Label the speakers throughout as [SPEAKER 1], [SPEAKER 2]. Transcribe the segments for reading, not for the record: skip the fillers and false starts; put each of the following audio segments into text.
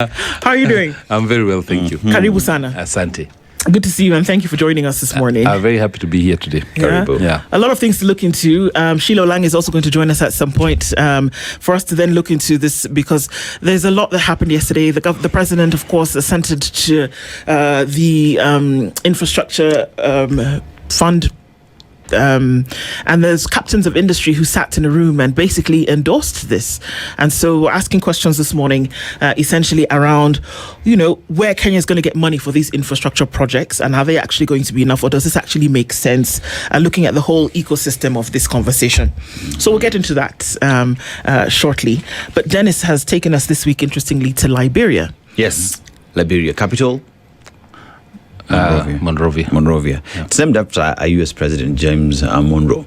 [SPEAKER 1] How are you doing?
[SPEAKER 2] I'm very well, thank you.
[SPEAKER 1] Karibu sana.
[SPEAKER 2] Asante.
[SPEAKER 1] Good to see you, and thank you for joining us this morning.
[SPEAKER 2] I'm very happy to be here today.
[SPEAKER 1] Karibu.
[SPEAKER 2] Yeah.
[SPEAKER 1] A lot of things to look into. Sheila Lang is also going to join us at some point for us to then look into this, because there's a lot that happened yesterday. The president, of course, assented to the infrastructure fund. And there's captains of industry who sat in a room and basically endorsed this. And so we're asking questions this morning, essentially around, where Kenya is going to get money for these infrastructure projects, and are they actually going to be enough, or does this actually make sense? Looking at the whole ecosystem of this conversation. So we'll get into that shortly. But Dennis has taken us this week, interestingly, to Liberia.
[SPEAKER 3] Yes, Liberia capital. Monrovia.
[SPEAKER 2] Yeah.
[SPEAKER 3] It's named after a U.S. President, James Monroe.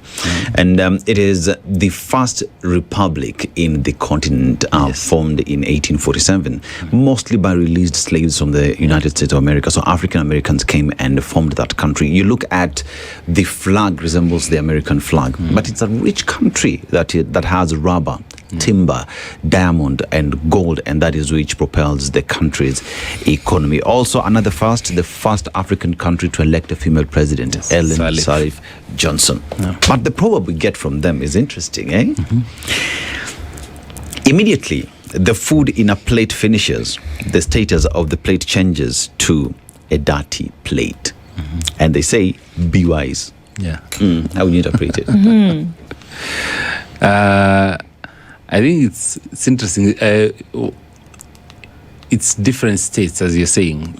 [SPEAKER 3] And it is the first republic in the continent, formed in 1847, mostly by released slaves from the United States of America. So African Americans came and formed that country. You look at the flag, resembles the American flag, but it's a rich country that has rubber, timber, diamond, and gold, and that is which propels the country's economy. Also, the first African country to elect a female president, Ellen Sirleaf Johnson. Yeah. But the proverb we get from them is interesting, eh? Immediately, the food in a plate finishes, the status of the plate changes to a dirty plate. And they say, be wise.
[SPEAKER 2] Yeah.
[SPEAKER 3] How would you interpret it?
[SPEAKER 2] I think it's interesting. It's different states, as you're saying.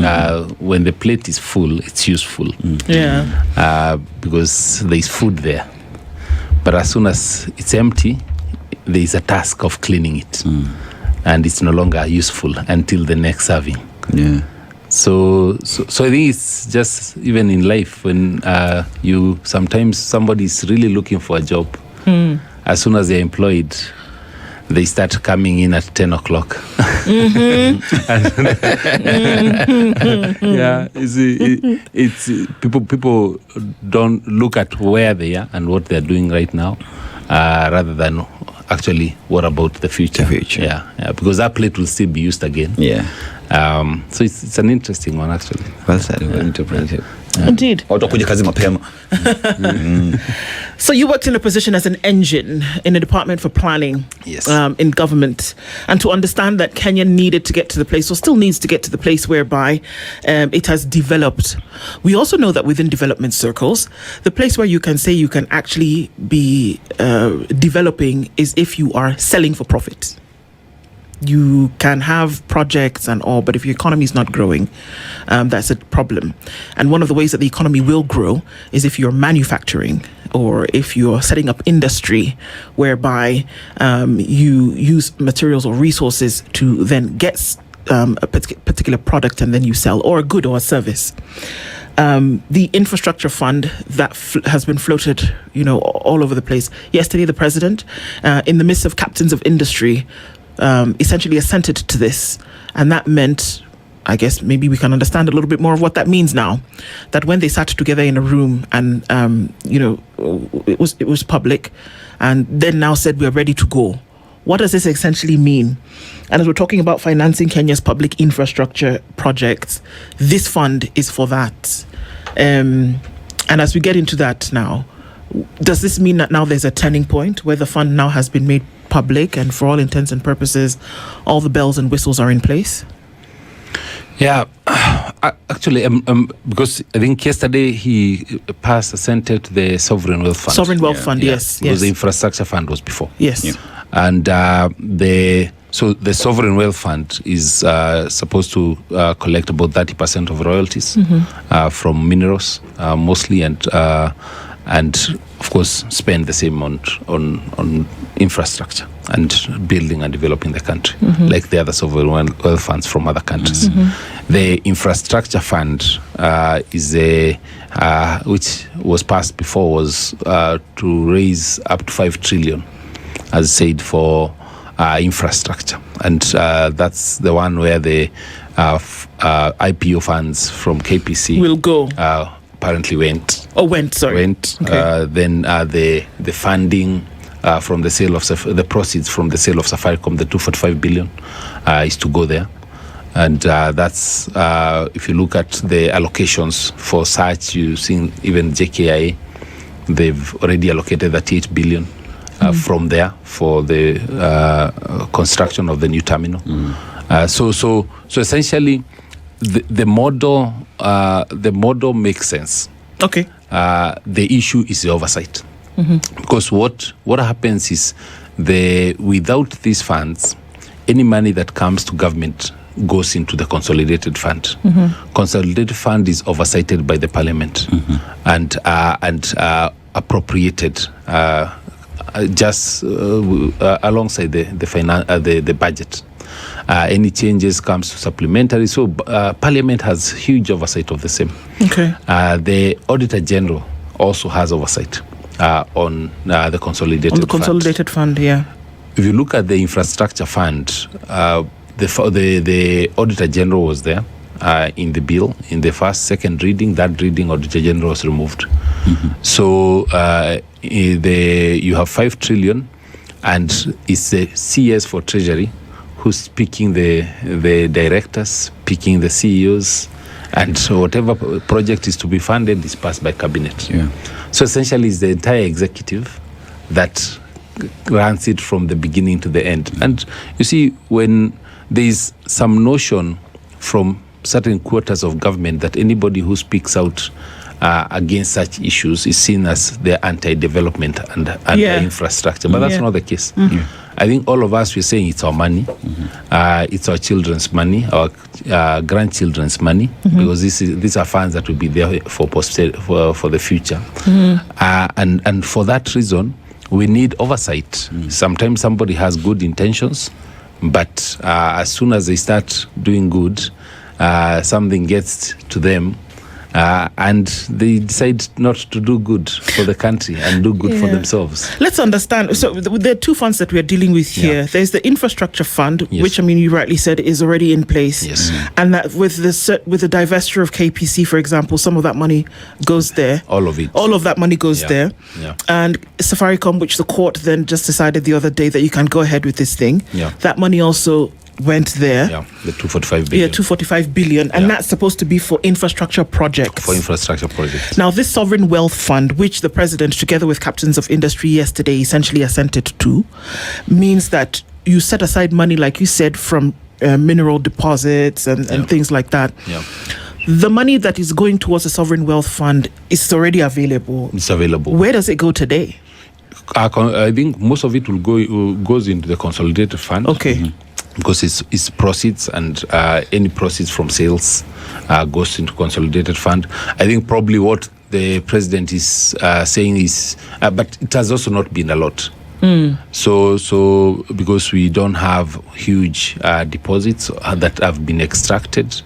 [SPEAKER 2] When the plate is full, it's useful.
[SPEAKER 1] Yeah.
[SPEAKER 2] Because there's food there. But as soon as it's empty, there is a task of cleaning it. And it's no longer useful until the next serving.
[SPEAKER 3] Yeah.
[SPEAKER 2] So I think it's just even in life, when sometimes somebody's really looking for a job. As soon as they're employed, they start coming in at 10 o'clock. Yeah, it's people don't look at where they are and what they're doing right now, rather than actually what about the future. Yeah, because that plate will still be used again.
[SPEAKER 3] Yeah.
[SPEAKER 2] So it's an interesting one, actually.
[SPEAKER 3] Well said. Well interpreted.
[SPEAKER 1] Indeed. So you worked in a position as an engine in the Department for Planning,
[SPEAKER 2] yes,
[SPEAKER 1] in government, and to understand that Kenya needed to get to the place, or still needs to get to the place whereby it has developed. We also know that within development circles, the place where you can say you can actually be developing is if you are selling for profit. You can have projects and all, but if your economy is not growing, that's a problem. And one of the ways that the economy will grow is if you're manufacturing, or if you're setting up industry whereby you use materials or resources to then get a particular product and then you sell, or a good or a service. The infrastructure fund that has been floated, all over the place. Yesterday, the president, in the midst of captains of industry, essentially assented to this, and that meant, I guess maybe we can understand a little bit more of what that means now, that when they sat together in a room and it was public, and then now said we're ready to go. What does this essentially mean? And as we're talking about financing Kenya's public infrastructure projects, this fund is for that. And as we get into that now, does this mean that now there's a turning point where the fund now has been made public, and for all intents and purposes, all the bells and whistles are in place?
[SPEAKER 2] Yeah, actually, because I think yesterday he assented to the Sovereign Wealth Fund.
[SPEAKER 1] Sovereign Wealth Fund, yes.
[SPEAKER 2] Because the Infrastructure Fund was before.
[SPEAKER 1] Yes.
[SPEAKER 2] Yeah. And the Sovereign Wealth Fund is supposed to collect about 30% of royalties from minerals, mostly, and of course spend the same amount on infrastructure and building and developing the country, like the other sovereign wealth funds from other countries. The infrastructure fund is which was passed before, was to raise up to 5 trillion, as said, for infrastructure, and that's the one where the IPO funds from KPC
[SPEAKER 1] will go.
[SPEAKER 2] Apparently went.
[SPEAKER 1] Okay.
[SPEAKER 2] Then the funding from the sale of the proceeds from the sale of Safaricom, the 245 billion, is to go there. And that's, if you look at the allocations for such, you've seen even JKIA, they've already allocated 38 billion from there for the construction of the new terminal. So essentially, the model makes sense.
[SPEAKER 1] Okay.
[SPEAKER 2] The issue is the oversight, because what happens is without these funds, any money that comes to government goes into the consolidated fund. Consolidated fund is oversighted by the parliament and appropriated just alongside the budget. Any changes comes to supplementary. So parliament has huge oversight of the same.
[SPEAKER 1] Okay.
[SPEAKER 2] The Auditor General also has oversight on the consolidated
[SPEAKER 1] fund. Yeah.
[SPEAKER 2] If you look at the infrastructure fund, the Auditor General was there in the bill. In the second reading, that reading, Auditor General was removed. So you have 5 trillion, and it's the CS for Treasury who's picking the directors, picking the CEOs, and so whatever project is to be funded is passed by cabinet.
[SPEAKER 3] Yeah.
[SPEAKER 2] So essentially, it's the entire executive that runs it from the beginning to the end. And you see, when there's some notion from certain quarters of government that anybody who speaks out against such issues is seen as the anti-development and anti-infrastructure, but that's not the case. I think all of us, we're saying it's our money, it's our children's money, our grandchildren's money, because these are funds that will be there for the future. And for that reason, we need oversight. Sometimes somebody has good intentions, but as soon as they start doing good, something gets to them, and they decide not to do good for the country and do good for themselves.
[SPEAKER 1] Let's understand. So there are 2 funds that we're dealing with here. There's the infrastructure fund, which, I mean, you rightly said is already in place.
[SPEAKER 2] Yes.
[SPEAKER 1] And that with the divestiture of KPC, for example, some of that money goes there.
[SPEAKER 2] All of it.
[SPEAKER 1] All of that money goes there.
[SPEAKER 2] Yeah.
[SPEAKER 1] And Safaricom, which the court then just decided the other day that you can go ahead with this thing.
[SPEAKER 2] Yeah.
[SPEAKER 1] That money also went there.
[SPEAKER 2] Yeah, the 245 billion.
[SPEAKER 1] Yeah, 245 billion. And that's supposed to be for infrastructure projects. Now, this sovereign wealth fund, which the president, together with captains of industry yesterday, essentially assented to, means that you set aside money, like you said, from mineral deposits and things like that.
[SPEAKER 2] Yeah.
[SPEAKER 1] The money that is going towards the sovereign wealth fund is already available.
[SPEAKER 2] It's available.
[SPEAKER 1] Where does it go today?
[SPEAKER 2] I think most of it goes into the consolidated fund.
[SPEAKER 1] Okay.
[SPEAKER 2] Because it's proceeds, and any proceeds from sales goes into consolidated fund. I think probably what the president is saying is, but it has also not been a lot. So because we don't have huge deposits that have been extracted,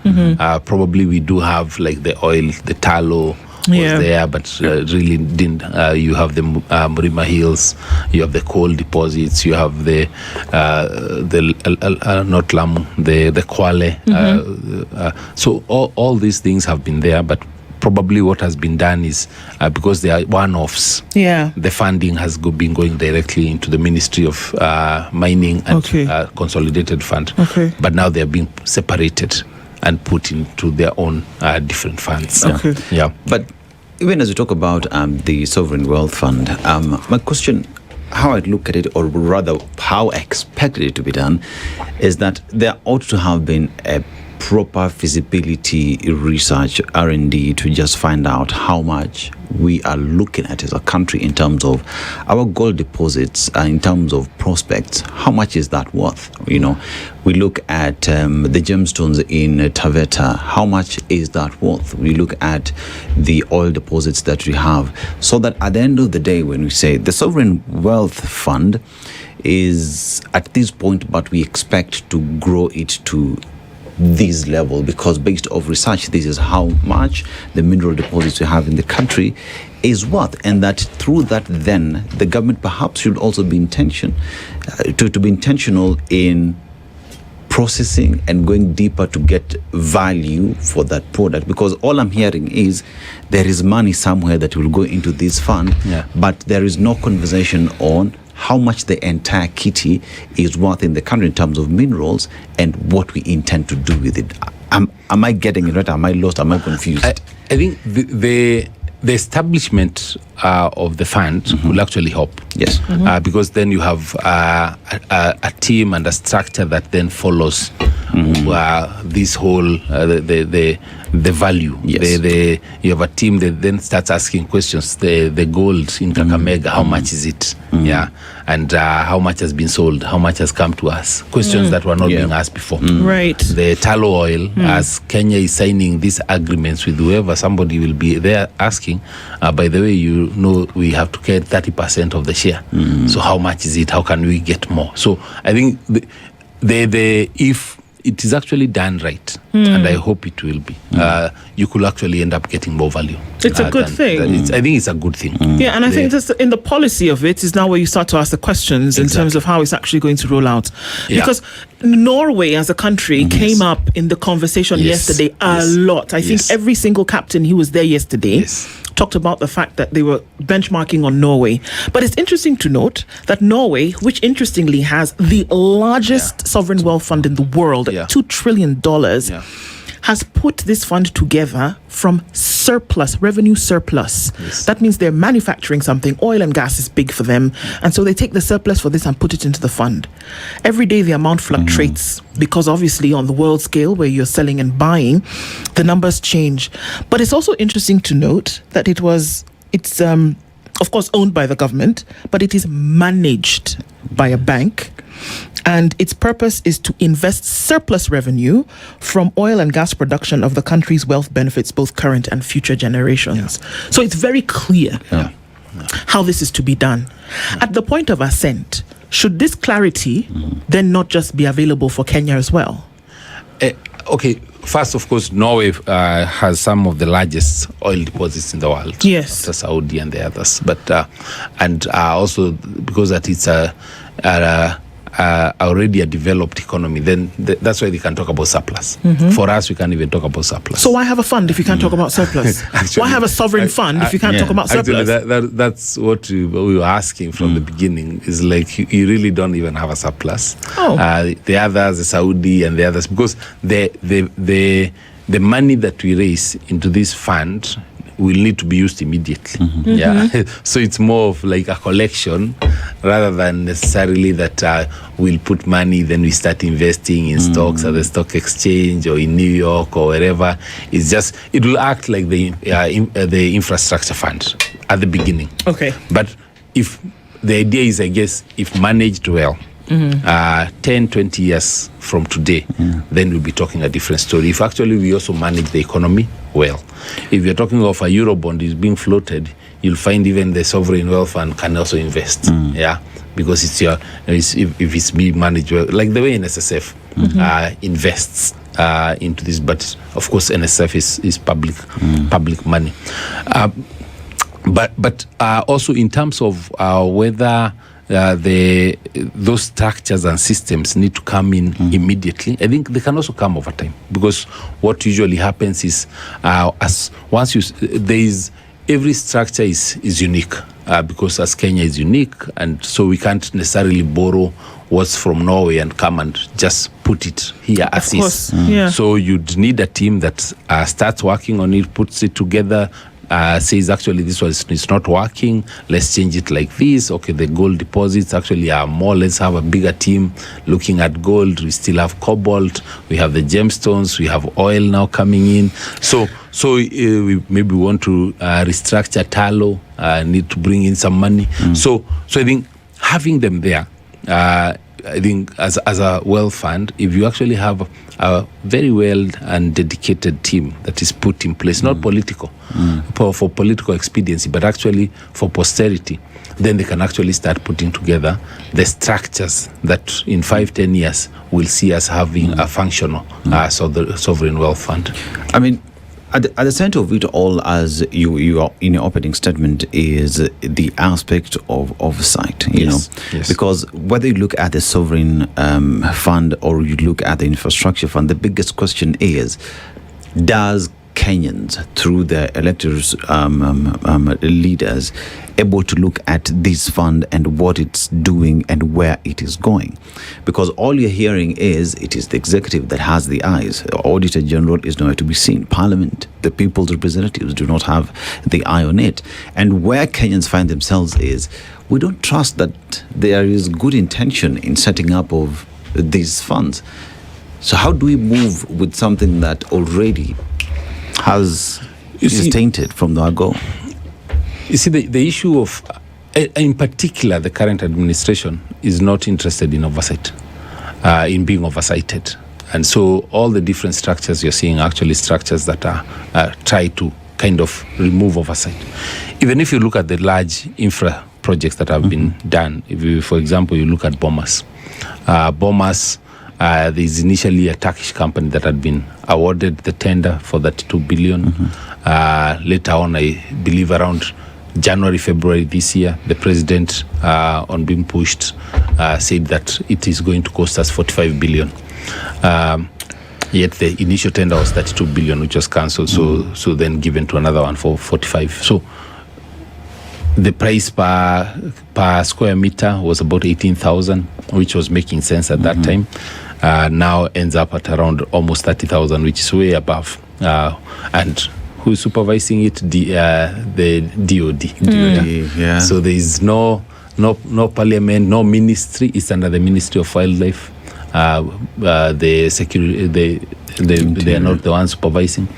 [SPEAKER 2] probably we do have like the oil, the tallow was there, but really didn't. You have the Murima Hills, you have the coal deposits, you have the not Lamu, the Kwale. So all these things have been there, but probably what has been done is because they are one-offs. Yeah, the funding has been going directly into the Ministry of Mining and Consolidated Fund. Okay, but now they are being separated and put into their own different funds.
[SPEAKER 1] Okay.
[SPEAKER 2] Yeah.
[SPEAKER 3] But even as we talk about the Sovereign Wealth Fund, my question, how I look at it, or rather how I expected it to be done, is that there ought to have been a proper feasibility research, R&D, to just find out how much we are looking at as a country in terms of our gold deposits, in terms of prospects. How much is that worth? You know, we look at the gemstones in Taveta. How much is that worth? We look at the oil deposits that we have, so that at the end of the day, when we say the Sovereign Wealth Fund is at this point, but we expect to grow it to this level, because based off research, this is how much the mineral deposits we have in the country is worth, and that through that, then the government perhaps should also be to be intentional in processing and going deeper to get value for that product. Because all I'm hearing is there is money somewhere that will go into this fund, but there is no conversation on how much the entire kitty is worth in the country in terms of minerals and what we intend to do with it. Am I getting it right? Am I lost? Am I confused?
[SPEAKER 2] I think the establishment of the fund will actually help.
[SPEAKER 3] Yes.
[SPEAKER 2] Because then you have a team and a structure that then follows this whole the value.
[SPEAKER 3] Yes.
[SPEAKER 2] You have a team that then starts asking questions. The gold in Kakamega, how much is it? Yeah, and how much has been sold? How much has come to us? Questions that were not being asked before.
[SPEAKER 1] Right.
[SPEAKER 2] The tallow oil, as Kenya is signing these agreements with whoever, somebody will be there asking, by the way, you know we have to get 30% of the share. So how much is it? How can we get more? So I think if it is actually done right, and I hope it will be, you could actually end up getting more value.
[SPEAKER 1] It's a good thing.
[SPEAKER 2] I think it's a good thing.
[SPEAKER 1] Yeah, and I think just in the policy of it is now where you start to ask the questions in terms of how it's actually going to roll out.
[SPEAKER 2] Yeah.
[SPEAKER 1] Because Norway as a country came up in the conversation yesterday a lot. I think every single captain who was there yesterday talked about the fact that they were benchmarking on Norway. But it's interesting to note that Norway, which interestingly has the largest sovereign wealth fund in the world, $2 trillion, has put this fund together from revenue surplus. That means they're manufacturing something. Oil and gas is big for them. And so they take the surplus for this and put it into the fund. Every day the amount fluctuates because obviously on the world scale where you're selling and buying, the numbers change. But it's also interesting to note that it's of course owned by the government, but it is managed by a bank. And its purpose is to invest surplus revenue from oil and gas production of the country's wealth benefits both current and future generations. So it's very clear how this is to be done. At the point of assent, should this clarity then not just be available for Kenya as well?
[SPEAKER 2] Okay, first, of course, Norway has some of the largest oil deposits in the world.
[SPEAKER 1] Yes.
[SPEAKER 2] After Saudi and the others. But and also because that it's already a developed economy, then that's why they can talk about surplus. For us, we can't even talk about surplus.
[SPEAKER 1] So why have a fund if you can't talk about surplus?
[SPEAKER 2] Actually,
[SPEAKER 1] why have a sovereign fund if you can't talk about surplus?
[SPEAKER 2] Actually, that's what we were asking from the beginning. Is like you really don't even have a surplus. The others, the Saudi and the others, because the money that we raise into this fund will need to be used immediately. So it's more of like a collection rather than necessarily that we'll put money, then we start investing in stocks at the stock exchange or in New York or wherever. It's just, it will act like the infrastructure fund at the beginning.
[SPEAKER 1] Okay.
[SPEAKER 2] But if the idea is, I guess, if managed well, 10, 20 years from today, then we'll be talking a different story. If actually we also manage the economy well. If you're talking of a Eurobond is being floated, you'll find even the sovereign wealth fund can also invest. Because if it's being managed well, like the way NSSF invests into this, but of course NSSF is public money. But also in terms of whether those structures and systems need to come in immediately, I think they can also come over time, because what usually happens is every structure is unique, because as Kenya is unique, and so we can't necessarily borrow what's from Norway and come and just put it here as is. So you'd need a team that starts working on it, puts it together, says actually this is not working, let's change it like this. Okay, the gold deposits actually are more, let's have a bigger team looking at gold. We still have cobalt, we have the gemstones, we have oil now coming in. So we maybe want to restructure tallow, need to bring in some money. So I think having them there, I think as a wealth fund, if you actually have a very well and dedicated team that is put in place, not political, for political expediency, but actually for posterity, then they can actually start putting together the structures that in 5-10 years will see us having a functional sovereign wealth fund.
[SPEAKER 3] I mean, at the center of it all, as you are in your opening statement, is the aspect of oversight, you know, because whether you look at the sovereign fund or you look at the infrastructure fund, the biggest question is, does Kenyans, through their electors, leaders, able to look at this fund and what it's doing and where it is going? Because all you're hearing is it is the executive that has the eyes. The Auditor General is nowhere to be seen. Parliament, the people's representatives, do not have the eye on it. And where Kenyans find themselves is, we don't trust that there is good intention in setting up of these funds. So how do we move with something that already is tainted from the go?
[SPEAKER 2] You see, the issue of, in particular, the current administration is not interested in oversight, in being oversighted. And so all the different structures you're seeing are actually structures that are try to kind of remove oversight. Even if you look at the large infra projects that have been done, if you, for example, you look at Bomas. There's initially a Turkish company that had been awarded the tender for that 2 billion. Later on, I believe around January, February this year, the president, on being pushed, said that it is going to cost us 45 billion. Yet the initial tender was 32 billion, which was cancelled, so then given to another one for 45. So the price per square meter was about 18,000, which was making sense at that time. Now ends up at around almost 30,000, which is way above. And who's supervising it? The DOD.
[SPEAKER 3] Yeah.
[SPEAKER 2] So there is no parliament, no ministry. It's under the Ministry of Wildlife. The security, they are not the ones supervising.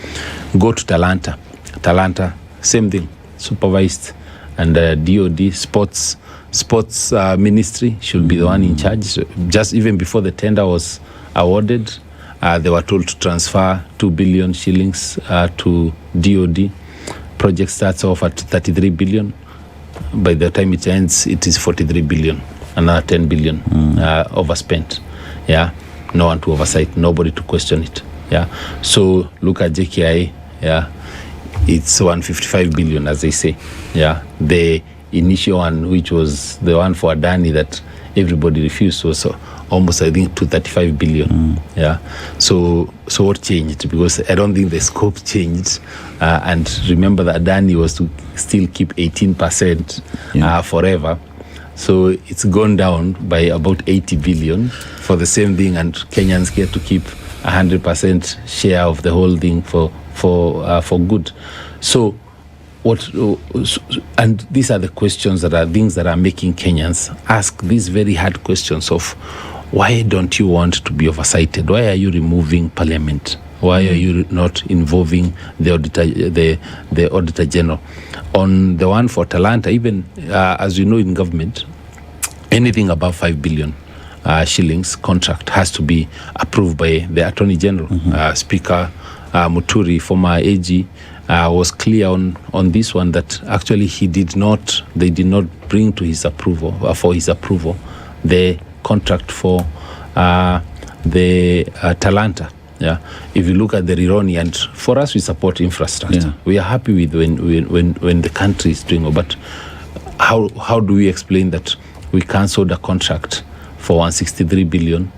[SPEAKER 2] Go to Talanta, same thing, supervised. And DOD, sports ministry should be the one in charge. Just even before the tender was awarded, they were told to transfer 2 billion shillings to DOD. Project starts off at 33 billion. By the time it ends, it is 43 billion, another 10 billion overspent. Yeah, no one to oversight, nobody to question it. Yeah, so look at JKI. Yeah, it's 155 billion, as they say. Yeah, the initial one, which was the one for Adani that everybody refused, was almost, I think, 235 billion. Yeah, so what changed? Because I don't think the scope changed. And remember that Adani was to still keep 18% forever. So it's gone down by about 80 billion for the same thing, and Kenyans get to keep 100% share of the whole thing for good. So and these are the questions that are things that are making Kenyans ask these very hard questions of, why don't you want to be oversighted? Why are you removing parliament? Why are you not involving the Auditor General? On the one for Talanta, even as you know in government, anything above 5 billion shillings contract has to be approved by the Attorney General. Speaker Muturi, former AG, was clear on this one, that actually they did not bring to his approval, for his approval, the contract for the Talanta. Yeah, if you look at the Rironi, and for us, we support infrastructure. Yeah. We are happy with when the country is doing it, but how do we explain that we cancelled a contract for 163 billion,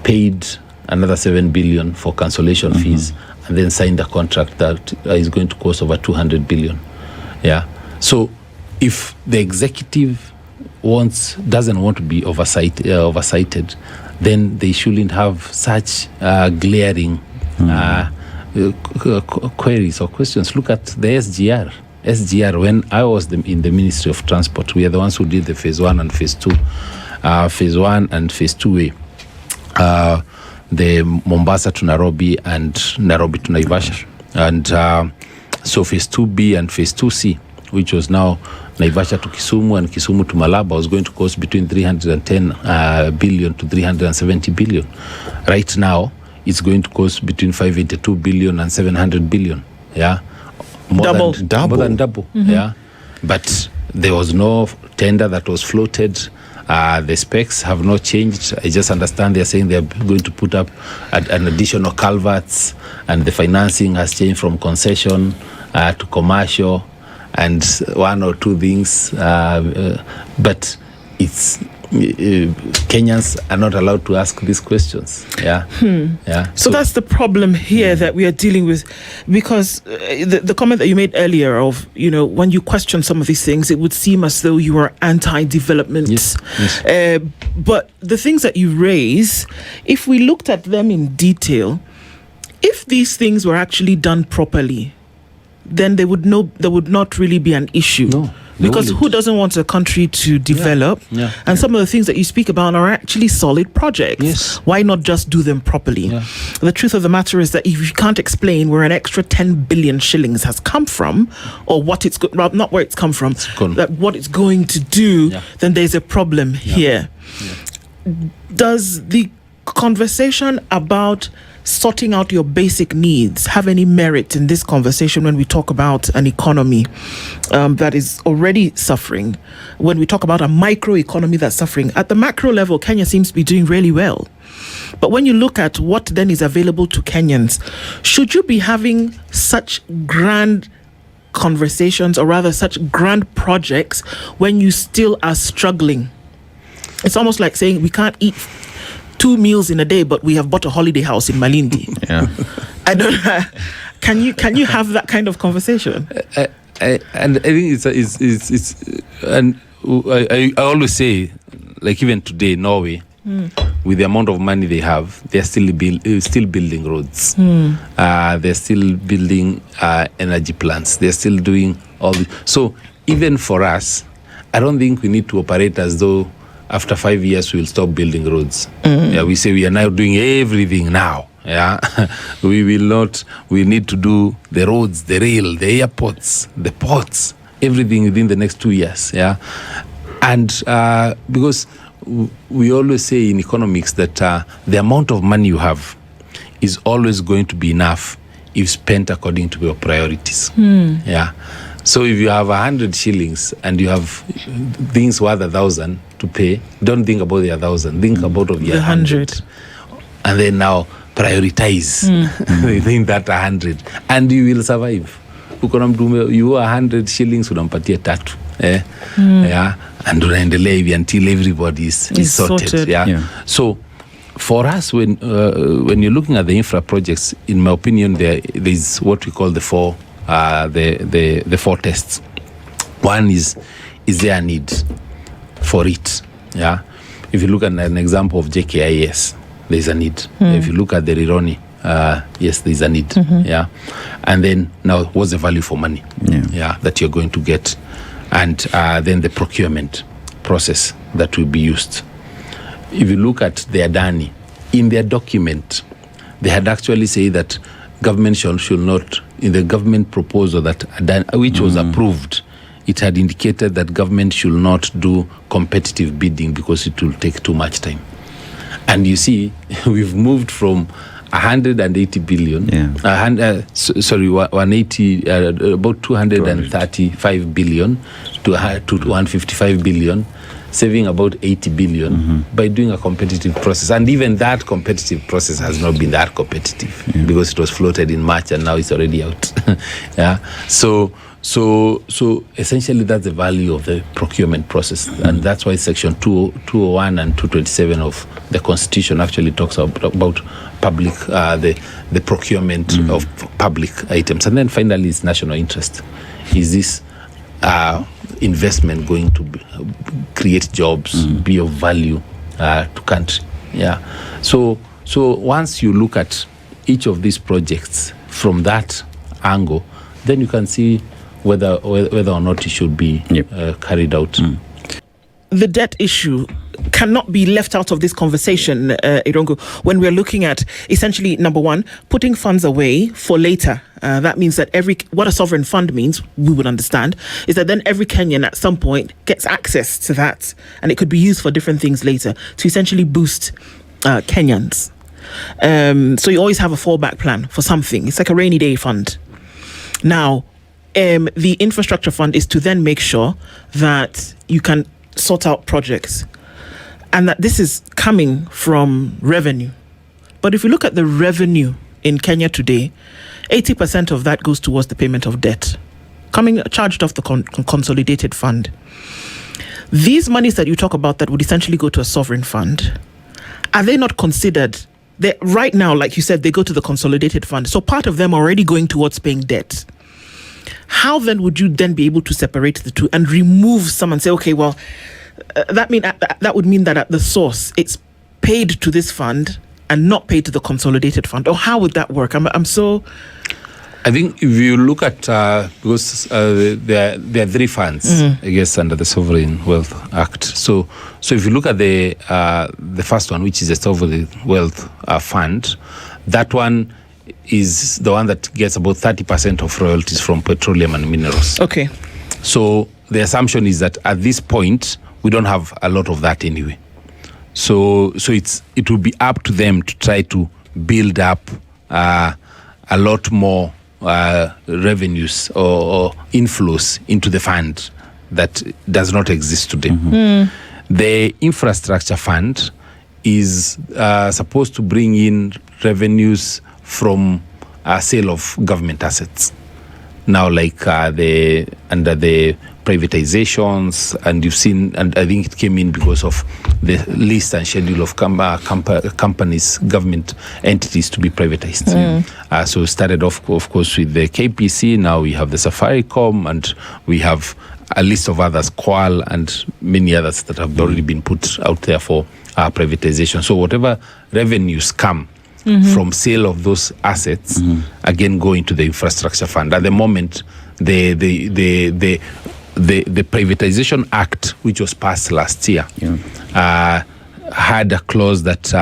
[SPEAKER 2] paid another 7 billion for cancellation fees, and then signed a contract that is going to cost over 200 billion? Yeah. So if the executive doesn't want to be oversighted, then they shouldn't have such glaring queries or questions. Look at the SGR. When I was in the Ministry of Transport, we are the ones who did the phase 1 and phase 2. Phase 1 and phase 2A. The Mombasa to Nairobi and Nairobi to Naivasha. And so phase 2B and phase 2C, which was now Naivasha to Kisumu and Kisumu to Malaba, was going to cost between 310 billion to 370 billion. Right now, it's going to cost between 582 billion and 700 billion. Yeah, more than double. Yeah, but there was no tender that was floated. The specs have not changed. I just understand they're saying they're going to put up an additional culverts, and the financing has changed from concession to commercial, and one or two things, but Kenyans are not allowed to ask these questions. Yeah.
[SPEAKER 1] So that's the problem here that we are dealing with, because the comment that you made earlier of, when you question some of these things, it would seem as though you are anti-development.
[SPEAKER 2] Yes.
[SPEAKER 1] But the things that you raise, if we looked at them in detail, if these things were actually done properly, then there would not really be an issue.
[SPEAKER 2] No.
[SPEAKER 1] Because who doesn't want a country to develop? And some of the things that you speak about are actually solid projects.
[SPEAKER 2] Yes.
[SPEAKER 1] Why not just do them properly? The truth of the matter is that if you can't explain where an extra 10 billion shillings has come from, or what it's not where it's come from, that what it's going to do, then there's a problem here. Does the conversation about sorting out your basic needs have any merit in this conversation when we talk about an economy that is already suffering? When we talk about a micro economy that's suffering, at the macro level, Kenya seems to be doing really well. But when you look at what then is available to Kenyans, should you be having such grand conversations, or rather such grand projects, when you still are struggling? It's almost like saying we can't eat 2 meals in a day, but we have bought a holiday house in Malindi. I don't know. Can you have that kind of conversation?
[SPEAKER 2] And I think it's and I always say, like, even today, Norway, with the amount of money they have, they're still building roads. They're still building energy plants. They're still doing all this. So even for us, I don't think we need to operate as though after 5 years we'll stop building roads. We say we are now doing everything now. We will not. We need to do the roads, the rail, the airports, the ports, everything within the next 2 years. And because we always say in economics that the amount of money you have is always going to be enough if spent according to your priorities. So if you have 100 shillings and you have things worth 1,000 to pay, don't think about the 1,000. Think about the 100. And then now prioritize within that 100, and you will survive. You 100 shillings unampatia tatu. And unaendelea hivi until everybody is sorted. So for us, when you're looking at the infra projects, in my opinion, there is what we call the four tests. One is there a need for it? If you look at an example of JKIS, there's a need. If you look at the Rironi, yes, there's a need. And then now, what's the value for money? That you're going to get, and then the procurement process that will be used. If you look at the Adani, in their document, they had actually said that government should not, in the government proposal that Adani, which was approved, it had indicated that government should not do competitive bidding because it will take too much time. And you see, we've moved from 180 billion, 180, about 235 billion to 155 billion, saving about 80 billion by doing a competitive process. And even that competitive process has not been that competitive because it was floated in March and now it's already out. So essentially that's the value of the procurement process, and that's why section 201 and 227 of the Constitution actually talks about public, the procurement of public items. And then finally, it's national interest. Is this investment going to create jobs, be of value to country? So once you look at each of these projects from that angle, then you can see whether or not it should be carried out.
[SPEAKER 1] The debt issue cannot be left out of this conversation, Irungu, when we're looking at essentially, number one, putting funds away for later. That means that what a sovereign fund means, we would understand, is that then every Kenyan at some point gets access to that, and it could be used for different things later to essentially boost Kenyans. So you always have a fallback plan for something. It's like a rainy day fund. Now, the infrastructure fund is to then make sure that you can sort out projects and that this is coming from revenue. But if you look at the revenue in Kenya today, 80% of that goes towards the payment of debt, charged off the consolidated fund. These monies that you talk about that would essentially go to a sovereign fund, are they not considered? Right now, like you said, they go to the consolidated fund. So part of them are already going towards paying debt. How then would you then be able to separate the two and remove some and say, okay, well, that would mean that at the source, it's paid to this fund and not paid to the consolidated fund? Or how would that work?
[SPEAKER 2] I think if you look at, because there are three funds, I guess, under the Sovereign Wealth Act. So if you look at the first one, which is the Sovereign Wealth Fund, that one is the one that gets about 30% of royalties from petroleum and minerals.
[SPEAKER 1] Okay.
[SPEAKER 2] So the assumption is that at this point, we don't have a lot of that anyway. So it will be up to them to try to build up a lot more revenues or inflows into the fund that does not exist today. The infrastructure fund is supposed to bring in revenues from sale of government assets. Now, like under the privatizations, and you've seen, and I think it came in because of the list and schedule of companies, government entities to be privatized. So it started off, of course, with the KPC. Now we have the Safaricom, and we have a list of others, Qual, and many others that have already been put out there for privatization. So whatever revenues come from sale of those assets, again, go into the infrastructure fund. At the moment, the Privatization Act, which was passed last year, had a clause that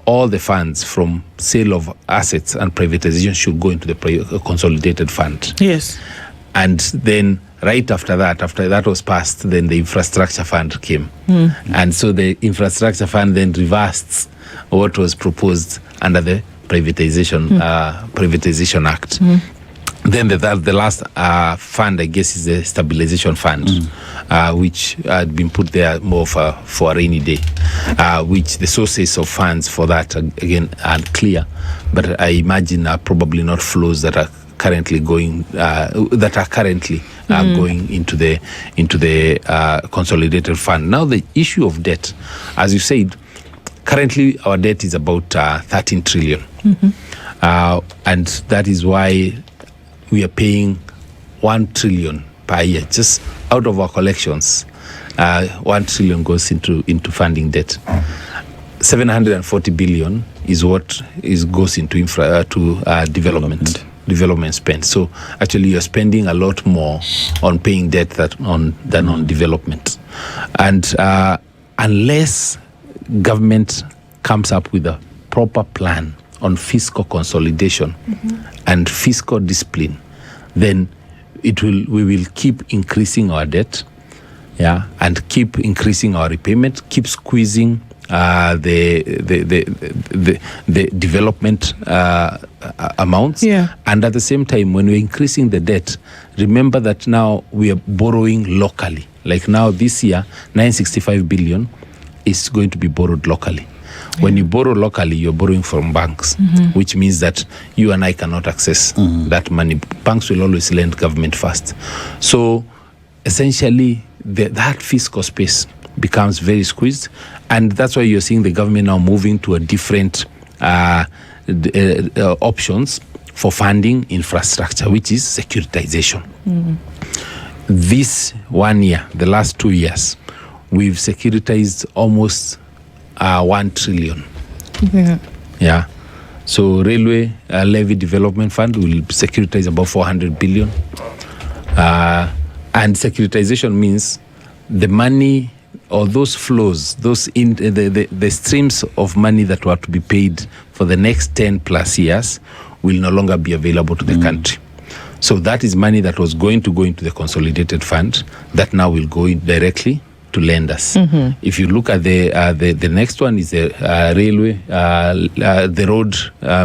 [SPEAKER 2] all the funds from sale of assets and privatization should go into the consolidated fund.
[SPEAKER 1] Yes.
[SPEAKER 2] And then right after that was passed, then the infrastructure fund came. And so the infrastructure fund then reversed what was proposed under the Privatization Act. Then the last fund, I guess, is the stabilization fund, which had been put there more for a rainy day, which the sources of funds for that, again, are clear. But I imagine are probably not flows that are currently going going into the consolidated fund. Now, the issue of debt, as you said, currently our debt is about 13 trillion. And that is why we are paying 1 trillion per year. Just out of our collections, 1 trillion goes into funding debt. 740 billion is what goes into development spend. So actually, you're spending a lot more on paying debt than on development. And unless government comes up with a proper plan on fiscal consolidation and fiscal discipline, then we will keep increasing our debt, and keep increasing our repayment, keep squeezing the development amounts, and at the same time, when we're increasing the debt, remember that now we are borrowing locally. Like now this year, 965 billion is going to be borrowed locally. When you borrow locally, you're borrowing from banks, which means that you and I cannot access that money. Banks will always lend government first. So essentially, that fiscal space becomes very squeezed, and that's why you're seeing the government now moving to a different options for funding infrastructure, which is securitization. This 1 year, the last 2 years, we've securitized almost 1 trillion. So railway levy development fund will securitize about 400 billion. And securitization means the money or those flows, the streams of money that were to be paid for the next 10 plus years will no longer be available to the country. So that is money that was going to go into the consolidated fund that now will go in directly to lenders. If you look at the next one is the railway, the road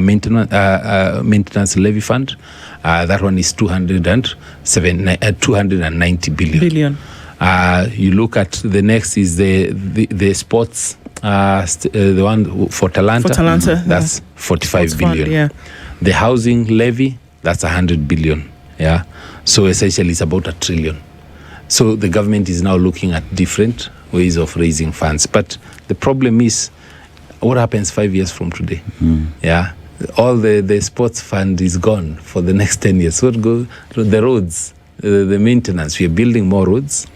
[SPEAKER 2] maintenance levy fund. That one is 290 billion. You look at the next is the sports, the one for Talanta. That's 45 billion.
[SPEAKER 1] Fund,
[SPEAKER 2] The housing levy, that's 100 billion. So essentially, it's about 1 trillion. So the government is now looking at different ways of raising funds. But the problem is, what happens 5 years from today? Yeah, all the sports fund is gone for the next 10 years. What go to the roads, the maintenance? We are building more roads,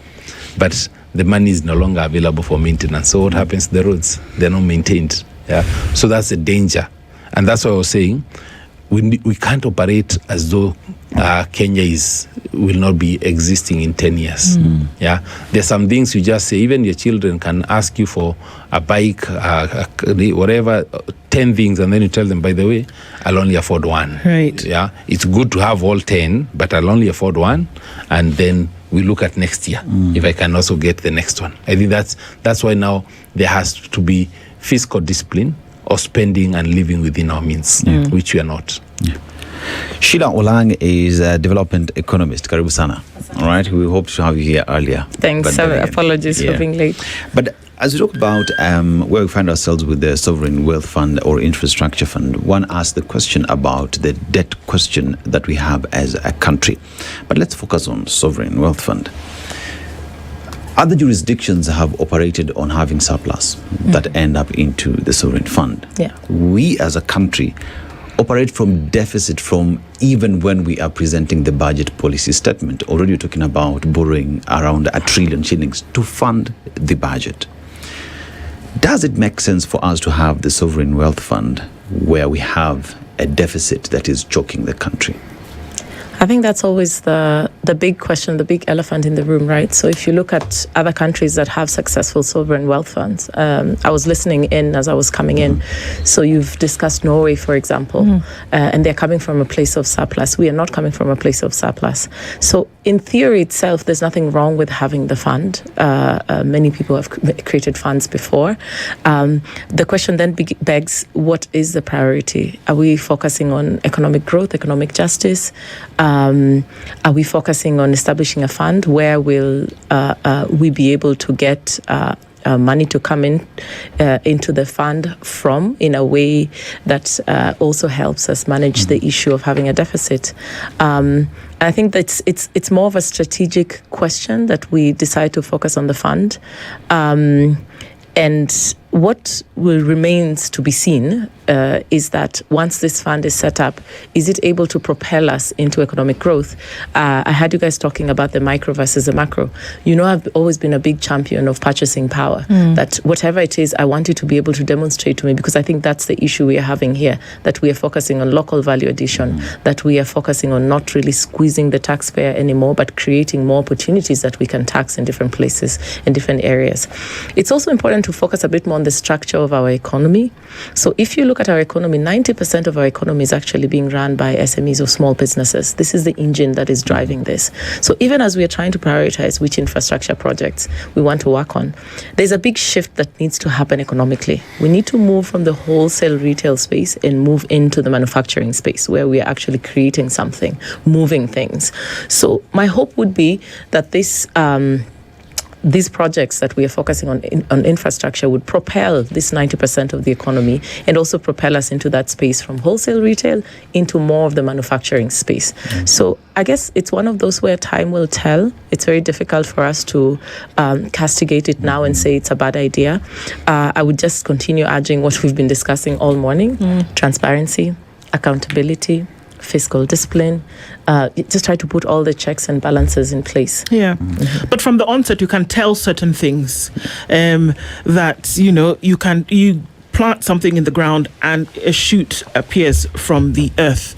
[SPEAKER 2] but the money is no longer available for maintenance. So what happens to the roads? They're not maintained. Yeah, so that's a danger, and that's what I was saying. We can't operate as though Kenya will not be existing in 10 years. Yeah, there's some things you just say. Even your children can ask you for a bike, whatever, 10 things, and then you tell them, by the way, I'll only afford one.
[SPEAKER 1] Right.
[SPEAKER 2] Yeah, it's good to have all 10, but I'll only afford one, and then we look at next year if I can also get the next one. I think that's why now there has to be fiscal discipline or spending and living within our means, which we are not.
[SPEAKER 3] Sheila Olang is a development economist. Karibu sana. All right, we hope to have you here earlier.
[SPEAKER 4] Thanks. Apologies for being late.
[SPEAKER 3] But as we talk about where we find ourselves with the Sovereign Wealth Fund or Infrastructure Fund, one asks the question about the debt question that we have as a country. But let's focus on Sovereign Wealth Fund. Other jurisdictions have operated on having surplus that end up into the Sovereign Fund.
[SPEAKER 4] Yeah.
[SPEAKER 3] We as a country operate from deficit from even when we are presenting the budget policy statement. Already you're talking about borrowing around 1 trillion shillings to fund the budget. Does it make sense for us to have the Sovereign Wealth Fund where we have a deficit that is choking the country?
[SPEAKER 4] I think that's always the big question, the big elephant in the room, right? So if you look at other countries that have successful sovereign wealth funds, I was listening in as I was coming in. So you've discussed Norway, for example, and they're coming from a place of surplus. We are not coming from a place of surplus. So in theory itself, there's nothing wrong with having the fund. Many people have created funds before. The question then begs, what is the priority? Are we focusing on economic growth, economic justice? Are we focusing on establishing a fund where will we be able to get money to come into the fund from in a way that also helps us manage the issue of having a deficit? I think that it's more of a strategic question that we decide to focus on the fund. And what will remains to be seen is that once this fund is set up, is it able to propel us into economic growth? I had you guys talking about the micro versus the macro. You know, I've always been a big champion of purchasing power, that whatever it is, I want you to be able to demonstrate to me, because I think that's the issue we are having here, that we are focusing on local value addition, that we are focusing on not really squeezing the taxpayer anymore, but creating more opportunities that we can tax in different places, in different areas. It's also important to focus a bit more on the structure of our economy. So if you look at our economy, 90% of our economy is actually being run by SMEs or small businesses. This is the engine that is driving this. So even as we are trying to prioritize which infrastructure projects we want to work on, there's a big shift that needs to happen economically. We need to move from the wholesale retail space and move into the manufacturing space where we are actually creating something, moving things. So my hope would be that these projects that we are focusing on infrastructure would propel this 90% of the economy and also propel us into that space from wholesale retail into more of the manufacturing space. So I guess it's one of those where time will tell. It's very difficult for us to castigate it now and say it's a bad idea. I would just continue urging what we've been discussing all morning: transparency, accountability, fiscal discipline, just try to put all the checks and balances in place.
[SPEAKER 1] Yeah. But from the onset, you can tell certain things that, you plant something in the ground and a shoot appears from the earth.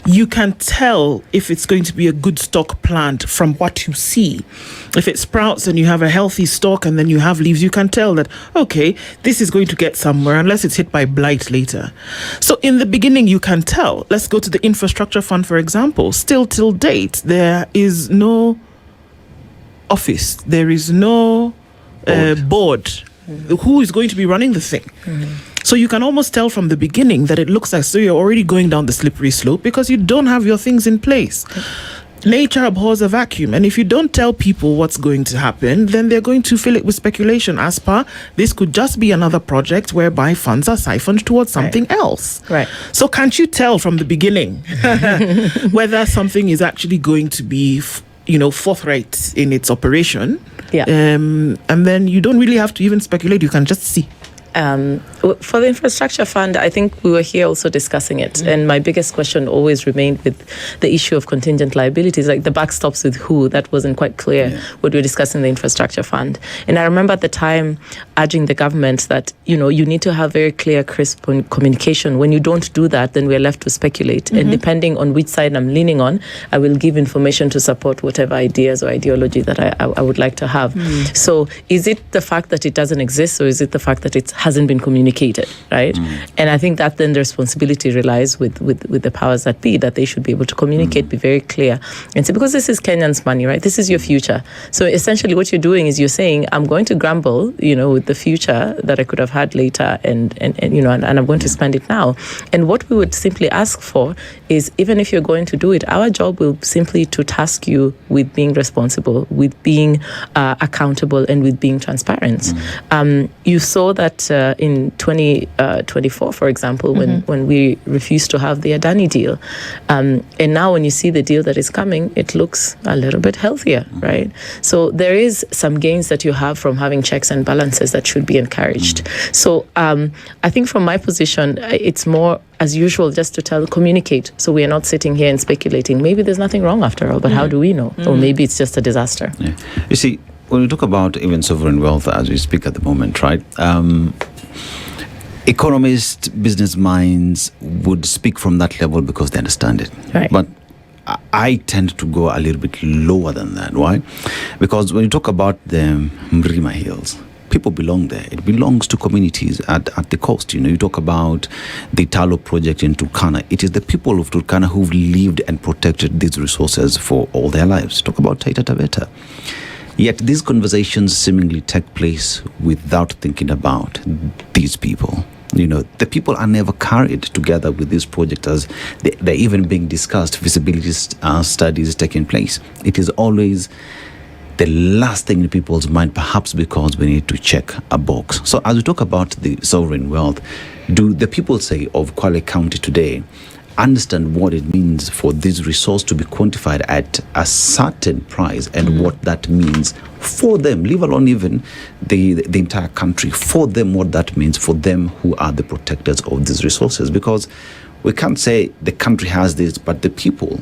[SPEAKER 1] You can tell if it's going to be a good stock plant from what you see. If it sprouts and you have a healthy stalk and then you have leaves, you can tell that, okay, this is going to get somewhere unless it's hit by blight later. So in the beginning, you can tell. Let's go to the infrastructure fund, for example. Still till date, there is no office. There is no board. Who is going to be running the thing? So you can almost tell from the beginning that it looks as though you're already going down the slippery slope because you don't have your things in place. Nature abhors a vacuum, and if you don't tell people what's going to happen, then they're going to fill it with speculation as per this could just be another project whereby funds are siphoned towards something else.
[SPEAKER 4] Right.
[SPEAKER 1] So can't you tell from the beginning whether something is actually going to be forthright in its operation.
[SPEAKER 4] Yeah.
[SPEAKER 1] And then you don't really have to even speculate. You can just see.
[SPEAKER 4] For the infrastructure fund, I think we were here also discussing it. And my biggest question always remained with the issue of contingent liabilities, like the backstops with who. That wasn't quite clear when we were discussing the infrastructure fund. And I remember at the time urging the government that, you need to have very clear, crisp communication. When you don't do that, then we're left to speculate. And depending on which side I'm leaning on, I will give information to support whatever ideas or ideology that I would like to have. So is it the fact that it doesn't exist, or is it the fact that it hasn't been communicated, right? And I think that then the responsibility relies with the powers that be, that they should be able to communicate, be very clear, and say, because this is Kenyans' money, right? This is your future. So essentially what you're doing is you're saying, I'm going to grumble, with the future that I could have had later, and I'm going to spend it now. And what we would simply ask for is, even if you're going to do it, our job will simply to task you with being responsible, with being accountable, and with being transparent. You saw that in 2024, for example, when we refused to have the Adani deal. And now when you see the deal that is coming, it looks a little bit healthier, right? So there is some gains that you have from having checks and balances that should be encouraged. So I think from my position, it's more, as usual, just to communicate. So we are not sitting here and speculating. Maybe there's nothing wrong after all, but how do we know? Or maybe it's just a disaster.
[SPEAKER 3] Yeah. You see, when we talk about even sovereign wealth as we speak at the moment, right? Economists, business minds would speak from that level because they understand it.
[SPEAKER 4] Right.
[SPEAKER 3] But I tend to go a little bit lower than that. Why? Because when you talk about the Mrima Hills, people belong there. It belongs to communities at the coast. You talk about the Talo project in Turkana. It is the people of Turkana who've lived and protected these resources for all their lives. Talk about Taita Taveta. Yet these conversations seemingly take place without thinking about these people. The people are never carried together with this project as they're even being discussed, feasibility studies taking place. It is always the last thing in people's mind, perhaps because we need to check a box. So as we talk about the sovereign wealth, do the people, say, of Kwale County today understand what it means for this resource to be quantified at a certain price and what that means for them, leave alone even the entire country, for them, what that means for them who are the protectors of these resources? Because we can't say the country has this, but the people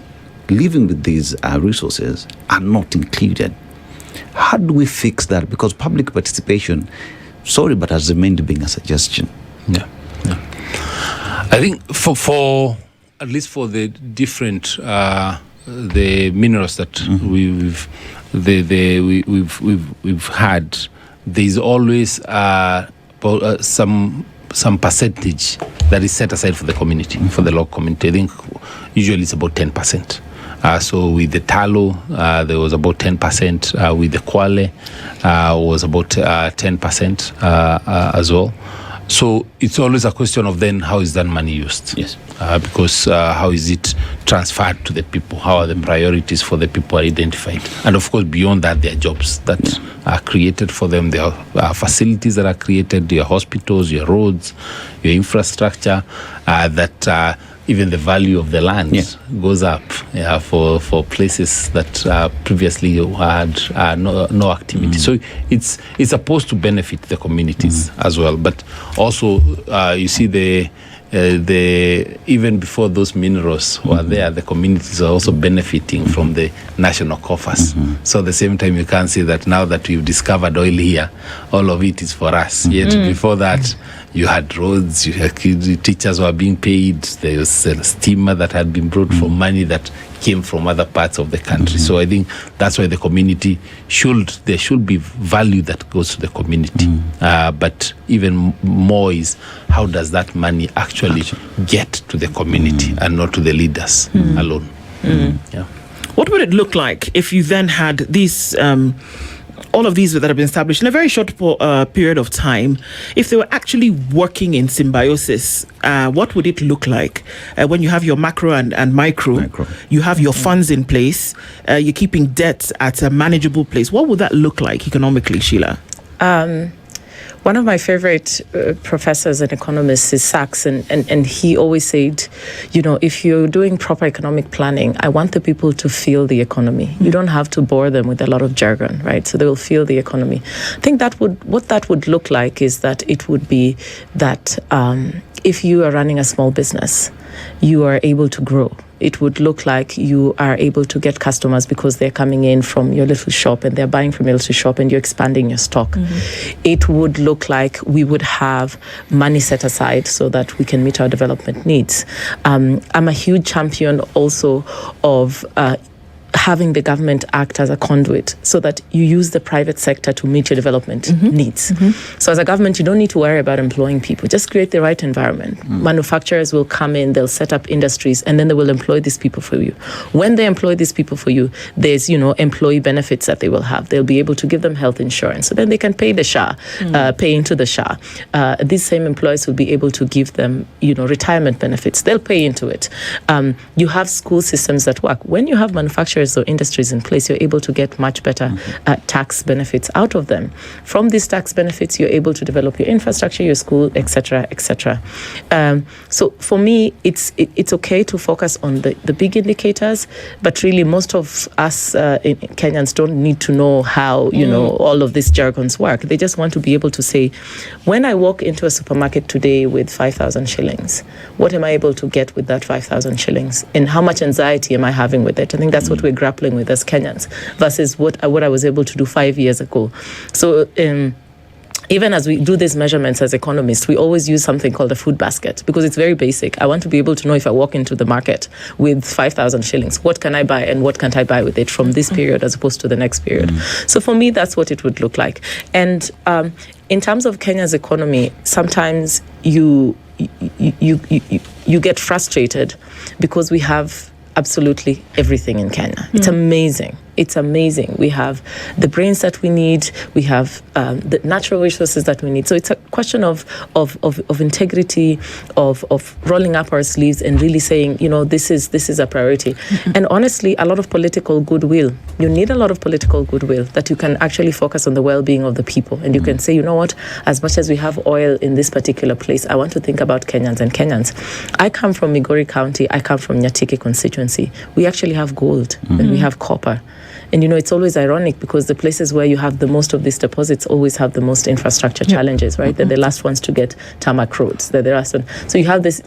[SPEAKER 3] living with these resources are not included. How do we fix that? Because public participation, sorry, but has remained being a suggestion.
[SPEAKER 2] Yeah. I think for at least for the different the minerals that we've had, there's always some percentage that is set aside for the community, for the local community. I think usually it's about 10%. So with the Talo, there was about 10%. With the Kwale, was about 10% as well. So it's always a question of then how is that money used?
[SPEAKER 3] Yes.
[SPEAKER 2] Because how is it transferred to the people? How are the priorities for the people identified? And of course, beyond that, there are jobs that are created for them. There are facilities that are created, your hospitals, your roads, your infrastructure, that even the value of the land goes up for places that previously had no activity. So it's supposed to benefit the communities as well. But also, you see the even before those minerals were there, the communities are also benefiting from the national coffers. So at the same time, you can't say that now that we've discovered oil here, all of it is for us. Yet before that, you had roads, you had teachers were being paid, there was a steamer that had been brought for money that came from other parts of the country. So I think that's why the community there should be value that goes to the community. But even more is, how does that money actually get to the community and not to the leaders alone? Yeah.
[SPEAKER 1] What would it look like if you then had these all of these that have been established in a very short period of time, if they were actually working in symbiosis? What would it look like when you have your macro and micro, you have your funds in place, you're keeping debt at a manageable place? What would that look like economically, Sheila?
[SPEAKER 4] One of my favorite professors and economists is Sachs, and he always said, if you're doing proper economic planning, I want the people to feel the economy. You don't have to bore them with a lot of jargon, right? So they will feel the economy. I think what that would look like is that it would be that if you are running a small business, you are able to grow. It would look like you are able to get customers because they're coming in from your little shop and they're buying from your little shop and you're expanding your stock. Mm-hmm. It would look like we would have money set aside so that we can meet our development needs. I'm a huge champion also of having the government act as a conduit so that you use the private sector to meet your development needs. Mm-hmm. So as a government, you don't need to worry about employing people. Just create the right environment. Manufacturers will come in, they'll set up industries, and then they will employ these people for you. When they employ these people for you, there's, employee benefits that they will have. They'll be able to give them health insurance. So then they can pay the SHA, pay into the SHA. These same employers will be able to give them, retirement benefits. They'll pay into it. You have school systems that work. When you have manufacturers or industries in place, you're able to get much better tax benefits out of them. From these tax benefits, you're able to develop your infrastructure, your school, etc., etc. So for me, it's okay to focus on the big indicators, but really most of us Kenyans don't need to know how all of these jargons work. They just want to be able to say, when I walk into a supermarket today with 5,000 shillings, what am I able to get with that 5,000 shillings? And how much anxiety am I having with it? I think that's what we're grappling with as Kenyans versus what I was able to do 5 years ago. So even as we do these measurements as economists, we always use something called a food basket because it's very basic. I want to be able to know if I walk into the market with 5,000 shillings, what can I buy and what can't I buy with it from this period as opposed to the next period. So for me, that's what it would look like. And in terms of Kenya's economy, sometimes you get frustrated because we have absolutely everything in Kenya. It's amazing. It's amazing. We have the brains that we need. We have the natural resources that we need. So it's a question of integrity, of rolling up our sleeves and really saying, this is a priority. And honestly, a lot of political goodwill. You need a lot of political goodwill that you can actually focus on the well-being of the people. And you can say, what, as much as we have oil in this particular place, I want to think about Kenyans and Kenyans. I come from Migori County. I come from Nyatike constituency. We actually have gold and we have copper. And, it's always ironic because the places where you have the most of these deposits always have the most infrastructure challenges, right? They're the last ones to get tarmac roads. They're the last one. So you have this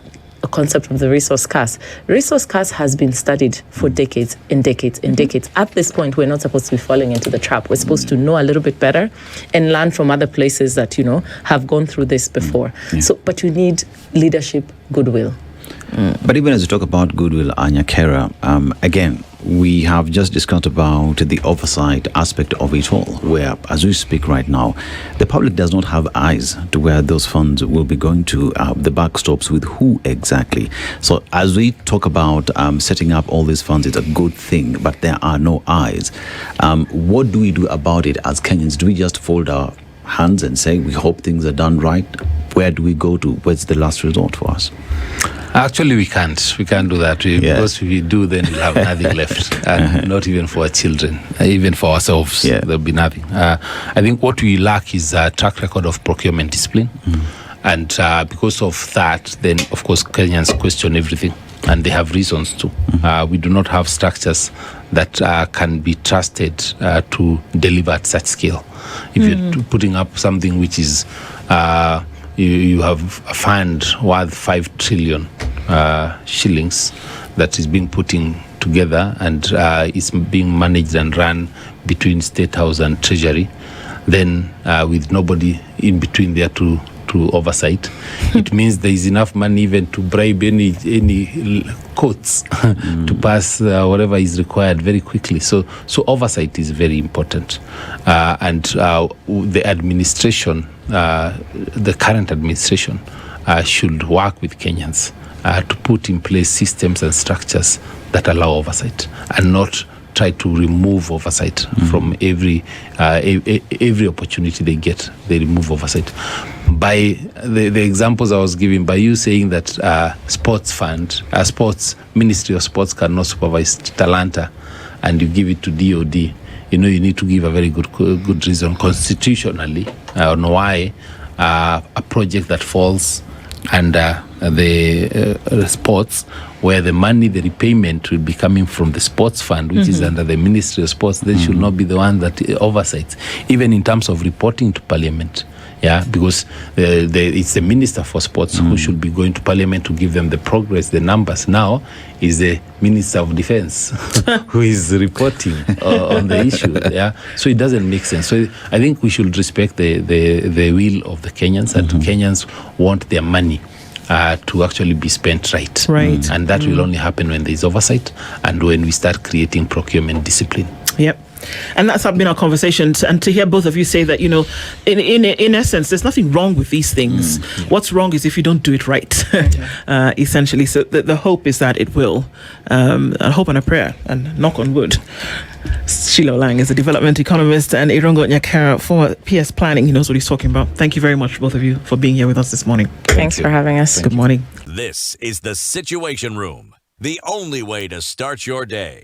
[SPEAKER 4] concept of the resource curse. Resource curse has been studied for decades and decades and decades. At this point, we're not supposed to be falling into the trap. We're supposed to know a little bit better and learn from other places that, have gone through this before. But you need leadership, goodwill.
[SPEAKER 3] But even as we talk about goodwill, Nyakera, again, we have just discussed about the oversight aspect of it all, where, as we speak right now, the public does not have eyes to where those funds will be going to. The buck stops with who exactly. So as we talk about setting up all these funds, it's a good thing, but there are no eyes. What do we do about it as Kenyans? Do we just fold our hands and say, we hope things are done right? Where do we go to? Where's the last resort for us?
[SPEAKER 2] Actually, we can't do that because if we do, then we'll have nothing left, and not even for our children, even for ourselves. There'll be nothing. I think what we lack is a track record of procurement discipline, and because of that, then of course Kenyans question everything, and they have reasons to. We do not have structures that can be trusted to deliver at such scale. If you're putting up something which is you have a fund worth 5 trillion shillings that is being put together and is being managed and run between State House and Treasury, then with nobody in between there to oversight, it means there is enough money even to bribe any courts to pass whatever is required very quickly. So oversight is very important, and the administration, the current administration, should work with Kenyans to put in place systems and structures that allow oversight and not try to remove oversight from every opportunity they get. They remove oversight. By the examples I was giving, by you saying that sports fund, sports ministry of sports cannot supervise Talanta, and you give it to DOD, you need to give a very good reason constitutionally on why a project that falls under the sports, where the money, the repayment will be coming from the sports fund, which is under the Ministry of Sports. They should not be the one that oversights, even in terms of reporting to Parliament. Yeah, because it's the Minister for Sports who should be going to Parliament to give them the progress, the numbers. Now is the Minister of Defence who is reporting on the issue. Yeah, so it doesn't make sense. So I think we should respect the will of the Kenyans, and Kenyans want their money to actually be spent right. And that will only happen when there is oversight and when we start creating procurement discipline.
[SPEAKER 1] Yep. And that's been our conversation. And to hear both of you say that, in essence, there's nothing wrong with these things. What's wrong is if you don't do it right, essentially. So the hope is that it will. A hope and a prayer, and knock on wood. Sheila Lang is a development economist, and Irungu Nyakera, former PS Planning. He knows what he's talking about. Thank you very much, both of you, for being here with us this morning.
[SPEAKER 4] Thanks for having us.
[SPEAKER 1] Good morning.
[SPEAKER 5] This is The Situation Room, the only way to start your day.